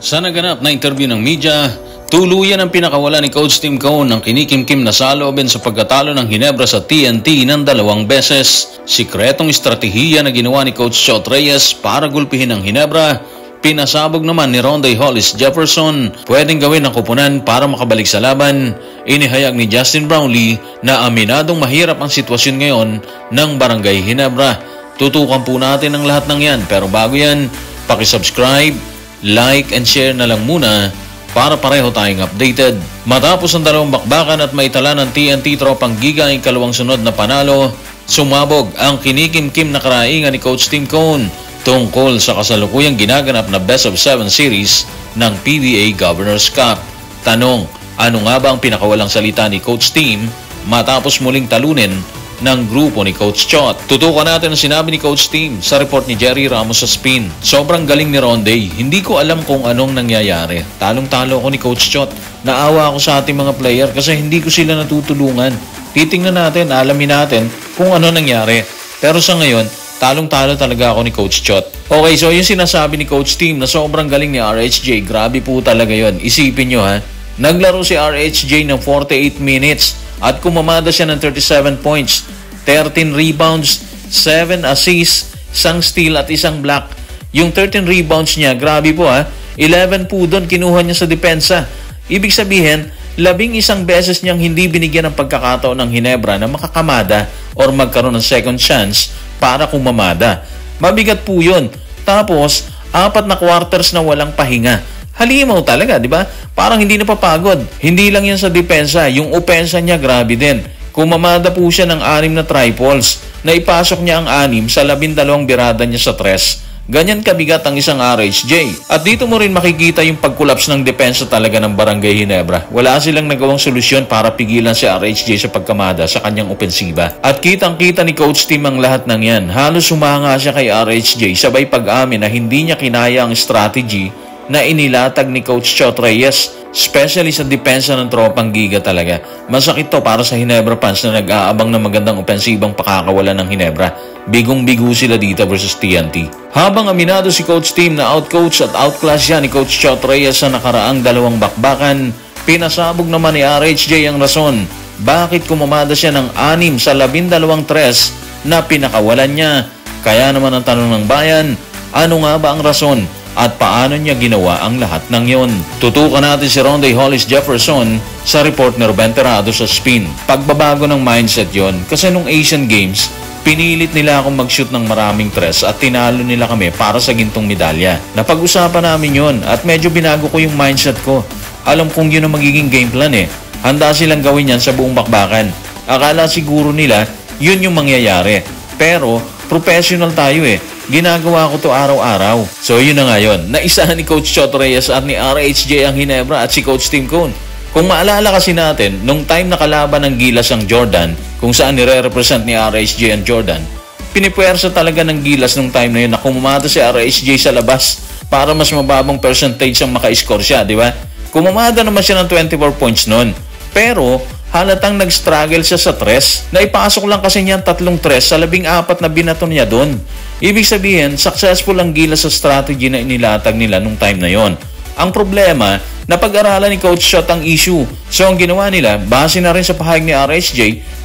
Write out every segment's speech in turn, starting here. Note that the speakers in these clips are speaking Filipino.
Sa naganap na interview ng media, tuluyan ang pinakawala ni Coach Tim Cone ng kinikimkim na saloobin sa pagkatalo ng Ginebra sa TNT ng 2 beses. Sikretong estratehiya na ginawa ni Coach Chot Reyes para gulpihin ang Ginebra, pinasabog naman ni Ronday Hollis Jefferson, pwedeng gawin ng kupunan para makabalik sa laban. Inihayag ni Justin Brownlee na aminadong mahirap ang sitwasyon ngayon ng Barangay Ginebra. Tutukan po natin ang lahat ng yan, pero bago yan, pakisubscribe, like and share na lang muna para pareho tayong updated. Matapos ang 2 bakbakan at maitala ng TNT Tropang Giga ang ikalawang sunod na panalo, sumabog ang kinikimkim na karaingan ni Coach Tim Cone tungkol sa kasalukuyang ginaganap na Best of 7 series ng PBA Governor's Cup. Tanong, ano nga ba ang pinakawalang salita ni Coach Tim matapos muling talunin ng grupo ni Coach Chot? Tutukan natin ang sinabi ni Coach Tim sa report ni Jerry Ramos sa Spin. Sobrang galing ni Ronday. Hindi ko alam kung anong nangyayari. Talong-talo ako ni Coach Chot. Naawa ako sa ating mga player kasi hindi ko sila natutulungan. Titingnan natin, alamin natin kung ano nangyari. Pero sa ngayon, talong-talo talaga ako ni Coach Chot. Okay, so yung sinasabi ni Coach Tim na sobrang galing ni RHJ, grabe po talaga yon. Isipin nyo ha, naglaro si RHJ ng 48 minutes at kumamada siya ng 37 points, 13 rebounds, 7 assists, 1 steal at 1 block. Yung 13 rebounds niya, grabe po ha, 11 po doon kinuha niya sa depensa. Ibig sabihin, 11 beses niyang hindi binigyan ng pagkakataon ng Ginebra na makakamada or magkaroon ng second chance para kumamada. Mabigat po yun. Tapos, 4 na quarters na walang pahinga. Halimaw talaga, di ba? Parang hindi napapagod. Hindi lang yan sa depensa. Yung opensa niya, grabe din. Kumamada po siya ng 6 na triples. Naipasok niya ang 6 sa 12 birada niya sa 3. Ganyan kabigat ang isang RHJ. At dito mo rin makikita yung pagkulaps ng depensa talaga ng Barangay Ginebra. Wala silang nagawang solusyon para pigilan si RHJ sa pagkamada sa kanyang opensiba. At kitang-kita ni Coach Tim ang lahat ng yan. Halos sumanga siya kay RHJ, sabay pag-amin na hindi niya kinaya ang strategy na inilatag ni Coach Chot Reyes, especially sa depensa ng Tropang Giga talaga. Masakit to para sa Ginebra fans na nag-aabang ng magandang opensibang pakakawalan ng Ginebra. Bigong-bigo sila dito versus TNT. Habang aminado si Coach Tim na outcoach at outclass siya ni Coach Chot Reyes sa nakaraang 2 bakbakan, pinasabog naman ni RHJ ang rason bakit kumamada siya ng 6 sa 12 tres na pinakawalan niya. Kaya naman ang tanong ng bayan, ano nga ba ang rason at paano niya ginawa ang lahat ng yon? Tutukan natin si Ronday Hollis Jefferson sa report ni Ruben Terrado sa Spin. Pagbabago ng mindset yon, kasi nung Asian Games, pinilit nila akong mag-shoot ng maraming tres at tinalo nila kami para sa gintong medalya. Napag-usapan namin yon at medyo binago ko yung mindset ko. Alam kong yun ang magiging game plan eh. Handa silang gawin yan sa buong bakbakan. Akala siguro nila yun yung mangyayari. Pero professional tayo eh. Ginagawa ko to araw-araw. So yun na nga yun. Naisahan ni Coach Chot Reyes at ni RHJ ang Ginebra at si Coach Tim Cone. Kung maalala kasi natin, nung time na kalaban ng Gilas ang Jordan, kung saan nire-represent ni RHJ ang Jordan, pinipwersa talaga ng Gilas nung time na yun na kumamada si RHJ sa labas para mas mababang percentage ang maka-score siya, di ba? Kumamada naman siya ng 24 points noon. Pero halatang nag-struggle siya sa tres. Naipasok lang kasi niya 3 tres sa 14 na binato niya doon. Ibig sabihin, successful ang Gilas sa strategy na inilatag nila nung time na yon. Ang problema, napag-aralan ni Coach Chot ang issue. So ang ginawa nila, base na rin sa pahayag ni RHJ,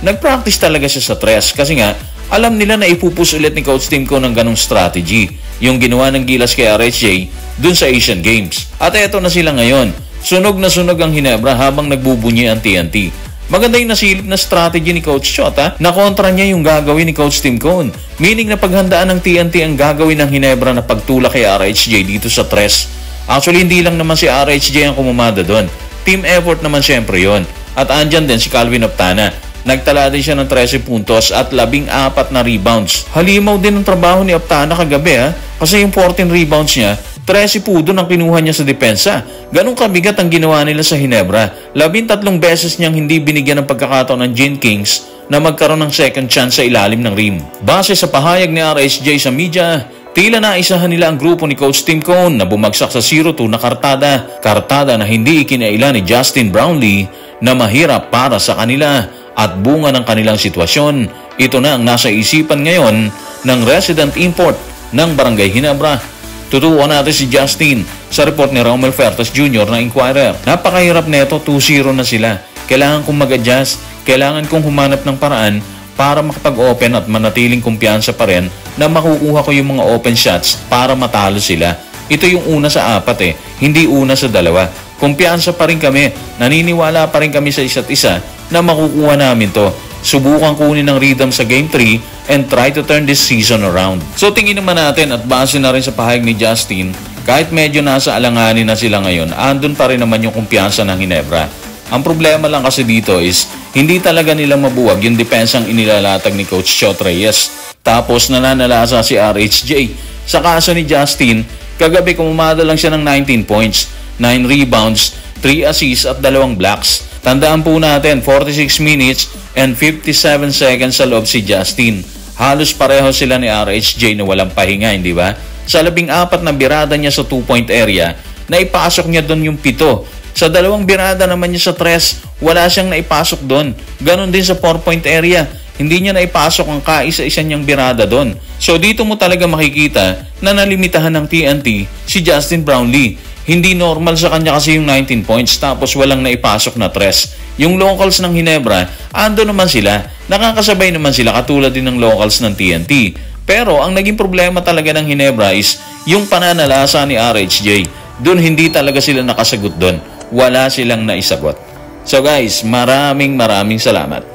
nag-practice talaga siya sa tres. Kasi nga, alam nila na ipupus ulit ni Coach Tim Cone ng ganong strategy. Yung ginawa ng Gilas kay RHJ dun sa Asian Games. At eto na sila ngayon. Sunog na sunog ang Ginebra habang nagbubunyi ang TNT. Maganda yung nasilip na strategy ni Coach Chot ha. Nakontra niya yung gagawin ni Coach Tim Cone. Meaning na paghandaan ng TNT ang gagawin ng Ginebra na pagtulak kay RHJ dito sa tres. Actually, hindi lang naman si RHJ ang kumamada doon. Team effort naman syempre yon. At andyan din si Calvin Optana. Nagtala din siya ng 13 puntos at 14 na rebounds. Halimaw din ang trabaho ni Optana kagabi ha. Kasi yung 14 rebounds niya, 13 po doon ang kinuha niya sa depensa. Ganong kabigat ang ginawa nila sa Ginebra. 13 beses niyang hindi binigyan ng pagkakataon ng Gin Kings na magkaroon ng second chance sa ilalim ng rim. Base sa pahayag ni RHJ sa media, tila naisahan nila ang grupo ni Coach Tim Cone na bumagsak sa 0-2 na kartada. Kartada na hindi ikinaila ni Justin Brownlee na mahirap para sa kanila at bunga ng kanilang sitwasyon. Ito na ang nasa isipan ngayon ng resident import ng Barangay Ginebra. Tutukan natin si Justin sa report ni Romel Fertas Jr. ng Inquirer. Napakahirap neto, 2-0 na sila. Kailangan kong mag-adjust, kailangan kong humanap ng paraan para makapag-open at manatiling kumpiyansa pa rin na makukuha ko yung mga open shots para matalo sila. Ito yung una sa 4 hindi una sa 2. Kumpiyansa pa rin kami, naniniwala pa rin kami sa isa't isa na makukuha namin to. Subukan kunin ng rhythm sa Game 3 and try to turn this season around. So tingin naman natin at base na rin sa pahayag ni Justin, kahit medyo nasa alanganin na sila ngayon, andun pa rin naman yung kumpiyansa ng Ginebra. Ang problema lang kasi dito is, hindi talaga nila mabuwag yung depensang inilalatag ni Coach Chot Reyes. Tapos nananalasa si RHJ. Sa kaso ni Justin, kagabi kumumada lang siya ng 19 points, 9 rebounds, 3 assists at 2 blocks. Tandaan po natin, 46 minutes and 57 seconds sa loob si Justin. Halos pareho sila ni RHJ na walang pahinga, hindi ba? Sa 14 na birada niya sa 2-point area, naipasok niya doon yung 7. Sa 2 birada naman niya sa 3, wala siyang naipasok doon. Ganon din sa 4-point area, hindi niya naipasok ang kaisa-isa niyang birada doon. So dito mo talaga makikita na nalimitahan ng TNT si Justin Brownlee. Hindi normal sa kanya kasi yung 19 points tapos walang naipasok na 3. Yung locals ng Ginebra, ando naman sila. Nakakasabay naman sila katulad din ng locals ng TNT. Pero ang naging problema talaga ng Ginebra is yung pananalasa ni RHJ. Doon hindi talaga sila nakasagot doon. Wala silang naisagot. So guys, maraming salamat.